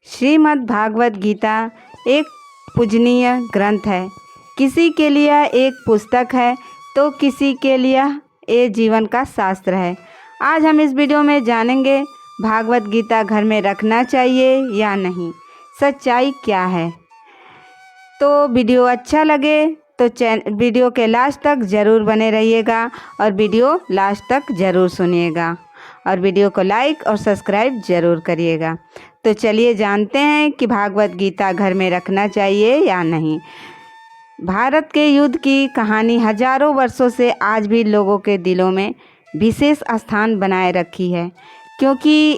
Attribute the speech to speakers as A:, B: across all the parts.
A: श्रीमद् भागवत गीता एक पूजनीय ग्रंथ है। किसी के लिए एक पुस्तक है तो किसी के लिए ये जीवन का शास्त्र है। आज हम इस वीडियो में जानेंगे भागवत गीता घर में रखना चाहिए या नहीं, सच्चाई क्या है। तो वीडियो अच्छा लगे तो वीडियो के लास्ट तक ज़रूर बने रहिएगा और वीडियो लास्ट तक ज़रूर सुनिएगा और वीडियो को लाइक और सब्सक्राइब ज़रूर करिएगा। तो चलिए जानते हैं कि भागवत गीता घर में रखना चाहिए या नहीं। भारत के युद्ध की कहानी हजारों वर्षों से आज भी लोगों के दिलों में विशेष स्थान बनाए रखी है, क्योंकि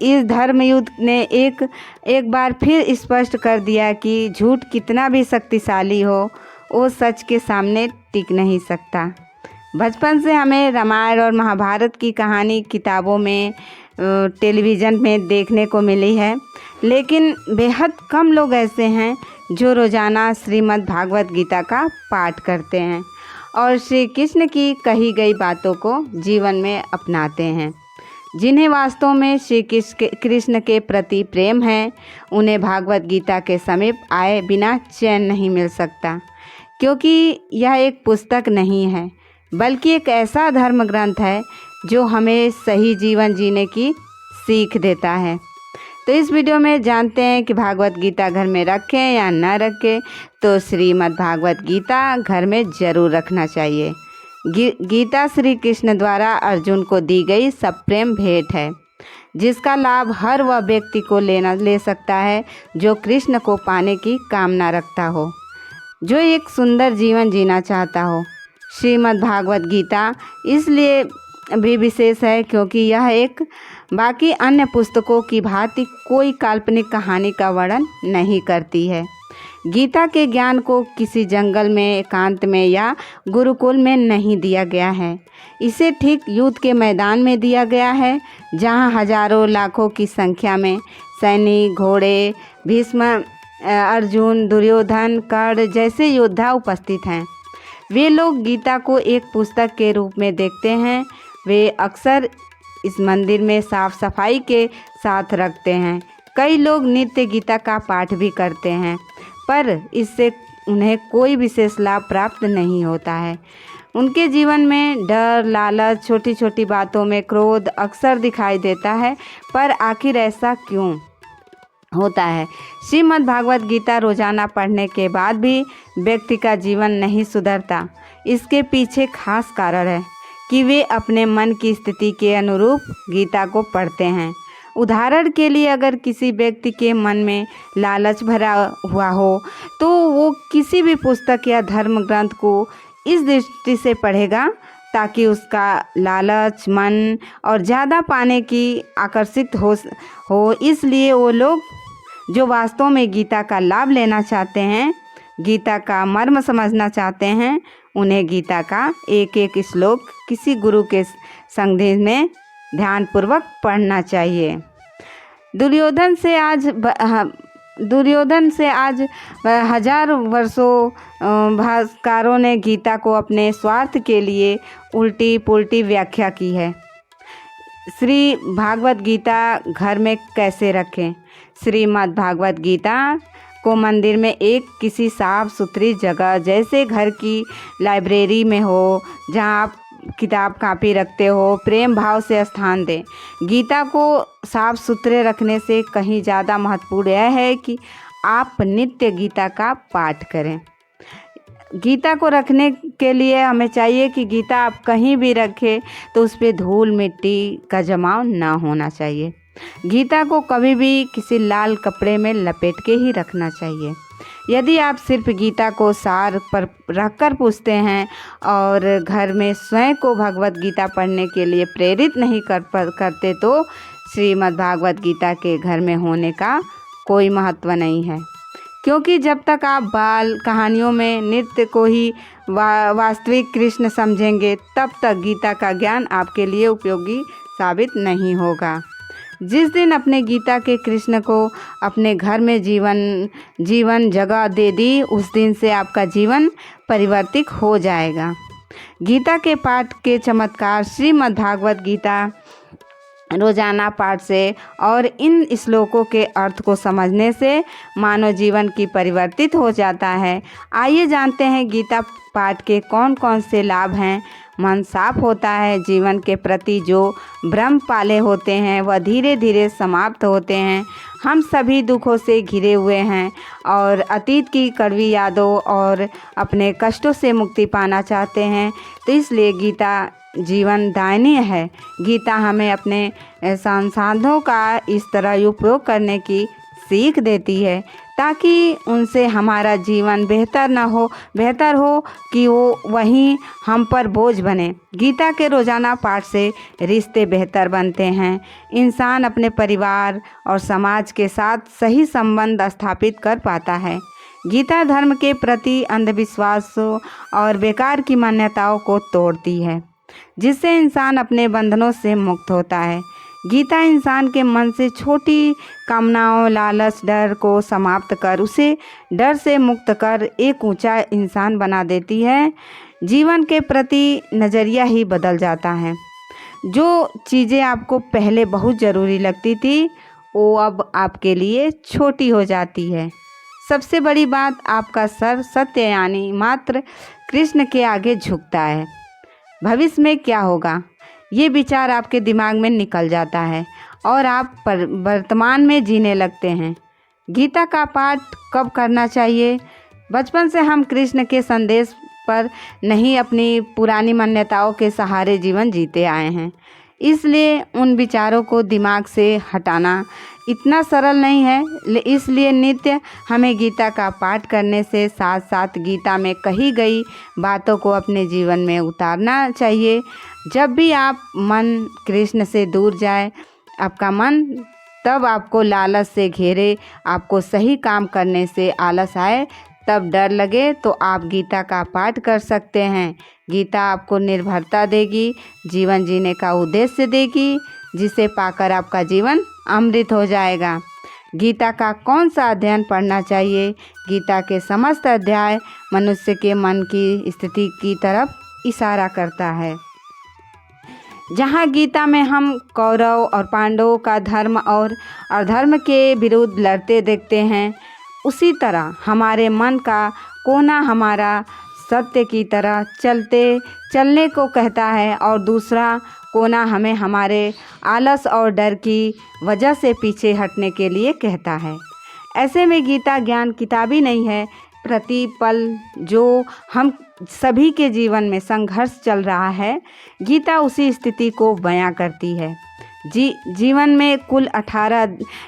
A: इस धर्म युद्ध ने एक बार फिर स्पष्ट कर दिया कि झूठ कितना भी शक्तिशाली हो, वो सच के सामने टिक नहीं सकता। बचपन से हमें रामायण और महाभारत की कहानी किताबों में, टेलीविज़न में देखने को मिली है, लेकिन बेहद कम लोग ऐसे हैं जो रोज़ाना श्रीमद् भागवत गीता का पाठ करते हैं और श्री कृष्ण की कही गई बातों को जीवन में अपनाते हैं। जिन्हें वास्तव में श्री कृष्ण के प्रति प्रेम है, उन्हें भागवत गीता के समीप आए बिना चैन नहीं मिल सकता, क्योंकि यह एक पुस्तक नहीं है बल्कि एक ऐसा धर्म ग्रंथ है जो हमें सही जीवन जीने की सीख देता है। तो इस वीडियो में जानते हैं कि भागवत गीता घर में रखें या न रखें। तो श्रीमद् भागवत गीता घर में ज़रूर रखना चाहिए। गीता श्री कृष्ण द्वारा अर्जुन को दी गई सप्रेम भेंट है, जिसका लाभ हर वह व्यक्ति को ले सकता है जो कृष्ण को पाने की कामना रखता हो, जो एक सुंदर जीवन जीना चाहता हो। श्रीमद् भागवत गीता इसलिए भी विशेष है क्योंकि यह एक बाकी अन्य पुस्तकों की भांति कोई काल्पनिक कहानी का वर्णन नहीं करती है। गीता के ज्ञान को किसी जंगल में, एकांत में या गुरुकुल में नहीं दिया गया है। इसे ठीक युद्ध के मैदान में दिया गया है, जहाँ हजारों लाखों की संख्या में सैनिक, घोड़े, भीष्म, अर्जुन, दुर्योधन, कर्ण जैसे योद्धा उपस्थित हैं। वे लोग गीता को एक पुस्तक के रूप में देखते हैं। वे अक्सर इस मंदिर में साफ सफाई के साथ रखते हैं। कई लोग नित्य गीता का पाठ भी करते हैं, पर इससे उन्हें कोई विशेष लाभ प्राप्त नहीं होता है। उनके जीवन में डर, लालच, छोटी छोटी बातों में क्रोध अक्सर दिखाई देता है। पर आखिर ऐसा क्यों होता है? श्रीमद् भागवत गीता रोजाना पढ़ने के बाद भी व्यक्ति का जीवन नहीं सुधरता। इसके पीछे खास कारण है कि वे अपने मन की स्थिति के अनुरूप गीता को पढ़ते हैं। उदाहरण के लिए, अगर किसी व्यक्ति के मन में लालच भरा हुआ हो तो वो किसी भी पुस्तक या धर्म ग्रंथ को इस दृष्टि से पढ़ेगा ताकि उसका लालच मन और ज़्यादा पाने की आकर्षित हो। इसलिए वो लोग जो वास्तव में गीता का लाभ लेना चाहते हैं, गीता का मर्म समझना चाहते हैं, उन्हें गीता का एक एक श्लोक किसी गुरु के संगति में ध्यानपूर्वक पढ़ना चाहिए। दुर्योधन से आज हजार वर्षों भाष्यकारों ने गीता को अपने स्वार्थ के लिए उल्टी पुल्टी व्याख्या की है। श्री भागवत गीता घर में कैसे रखें? श्रीमद् भागवत गीता को मंदिर में एक किसी साफ सुथरी जगह, जैसे घर की लाइब्रेरी में हो, जहां आप किताब कापी रखते हो, प्रेम भाव से स्थान दें। गीता को साफ सुथरे रखने से कहीं ज़्यादा महत्वपूर्ण यह है कि आप नित्य गीता का पाठ करें। गीता को रखने के लिए हमें चाहिए कि गीता आप कहीं भी रखें तो उस पर धूल मिट्टी का जमाव ना होना चाहिए। गीता को कभी भी किसी लाल कपड़े में लपेट के ही रखना चाहिए। यदि आप सिर्फ गीता को सार पर रखकर पूछते हैं और घर में स्वयं को भगवत गीता पढ़ने के लिए प्रेरित नहीं करते तो श्रीमद् भागवत गीता के घर में होने का कोई महत्व नहीं है, क्योंकि जब तक आप बाल कहानियों में नृत्य को ही वास्तविक कृष्ण समझेंगे, तब तक गीता का ज्ञान आपके लिए उपयोगी साबित नहीं होगा। जिस दिन अपने गीता के कृष्ण को अपने घर में जीवन जगह दे दी, उस दिन से आपका जीवन परिवर्तित हो जाएगा। गीता के पाठ के चमत्कार। श्रीमद् भागवत गीता रोजाना पाठ से और इन श्लोकों के अर्थ को समझने से मानव जीवन की परिवर्तित हो जाता है। आइए जानते हैं गीता पाठ के कौन कौन से लाभ हैं। मन साफ होता है, जीवन के प्रति जो भ्रम पाले होते हैं वह धीरे धीरे समाप्त होते हैं। हम सभी दुखों से घिरे हुए हैं और अतीत की कड़वी यादों और अपने कष्टों से मुक्ति पाना चाहते हैं, तो इसलिए गीता जीवन दायिनी है। गीता हमें अपने संसाधनों का इस तरह उपयोग करने की सीख देती है ताकि उनसे हमारा जीवन बेहतर हो कि वो वहीं हम पर बोझ बने। गीता के रोज़ाना पाठ से रिश्ते बेहतर बनते हैं। इंसान अपने परिवार और समाज के साथ सही संबंध स्थापित कर पाता है। गीता धर्म के प्रति अंधविश्वासों और बेकार की मान्यताओं को तोड़ती है, जिससे इंसान अपने बंधनों से मुक्त होता है। गीता इंसान के मन से छोटी कामनाओं, लालच, डर को समाप्त कर उसे डर से मुक्त कर एक ऊंचा इंसान बना देती है। जीवन के प्रति नज़रिया ही बदल जाता है। जो चीज़ें आपको पहले बहुत ज़रूरी लगती थी वो अब आपके लिए छोटी हो जाती है। सबसे बड़ी बात, आपका सर सत्य यानी मात्र कृष्ण के आगे झुकता है। भविष्य में क्या होगा ये विचार आपके दिमाग में निकल जाता है और आप वर्तमान में जीने लगते हैं। गीता का पाठ कब करना चाहिए? बचपन से हम कृष्ण के संदेश पर नहीं, अपनी पुरानी मान्यताओं के सहारे जीवन जीते आए हैं, इसलिए उन विचारों को दिमाग से हटाना इतना सरल नहीं है। इसलिए नित्य हमें गीता का पाठ करने से साथ साथ गीता में कही गई बातों को अपने जीवन में उतारना चाहिए। जब भी आप मन कृष्ण से दूर जाए, आपका मन तब आपको लालच से घेरे, आपको सही काम करने से आलस आए, तब डर लगे, तो आप गीता का पाठ कर सकते हैं। गीता आपको निर्भरता देगी, जीवन जीने का उद्देश्य देगी, जिसे पाकर आपका जीवन अमृत हो जाएगा। गीता का कौन सा अध्ययन पढ़ना चाहिए? गीता के समस्त अध्याय मनुष्य के मन की स्थिति की तरफ इशारा करता है। जहाँ गीता में हम कौरव और पांडवों का धर्म और अधर्म के विरुद्ध लड़ते देखते हैं, उसी तरह हमारे मन का कोना हमारा सत्य की तरह चलने को कहता है और दूसरा कोना हमें हमारे आलस और डर की वजह से पीछे हटने के लिए कहता है। ऐसे में गीता ज्ञान किताबी नहीं है, प्रतिपल जो हम सभी के जीवन में संघर्ष चल रहा है, गीता उसी स्थिति को बयां करती है। जीवन में कुल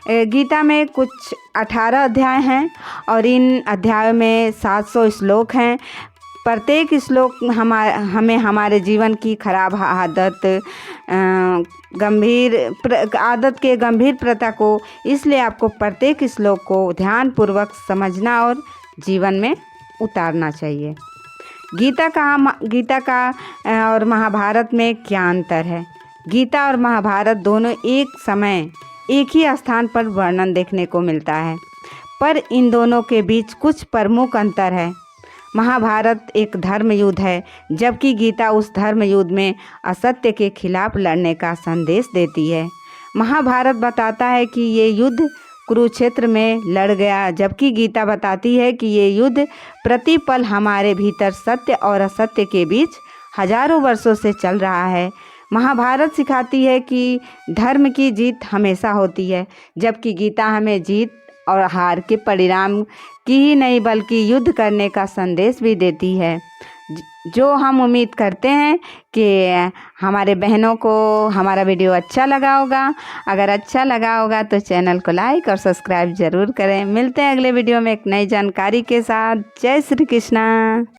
A: गीता में कुछ 18 अध्याय हैं और इन अध्यायों में 700 श्लोक हैं। प्रत्येक श्लोक हमें हमारे जीवन की खराब आदत के गंभीर प्रथा को, इसलिए आपको प्रत्येक श्लोक को ध्यानपूर्वक समझना और जीवन में उतारना चाहिए। गीता का और महाभारत में क्या अंतर है? गीता और महाभारत दोनों एक समय एक ही स्थान पर वर्णन देखने को मिलता है, पर इन दोनों के बीच कुछ प्रमुख अंतर है। महाभारत एक धर्म युद्ध है, जबकि गीता उस धर्म युद्ध में असत्य के खिलाफ लड़ने का संदेश देती है। महाभारत बताता है कि ये युद्ध कुरुक्षेत्र में लड़ गया, जबकि गीता बताती है कि ये युद्ध प्रतिपल हमारे भीतर सत्य और असत्य के बीच हजारों वर्षों से चल रहा है। महाभारत सिखाती है कि धर्म की जीत हमेशा होती है, जबकि गीता हमें जीत और हार के परिणाम की ही नहीं बल्कि युद्ध करने का संदेश भी देती है। जो हम उम्मीद करते हैं कि हमारे बहनों को हमारा वीडियो अच्छा लगा होगा। अगर अच्छा लगा होगा तो चैनल को लाइक और सब्सक्राइब ज़रूर करें। मिलते हैं अगले वीडियो में एक नई जानकारी के साथ। जय श्री कृष्णा।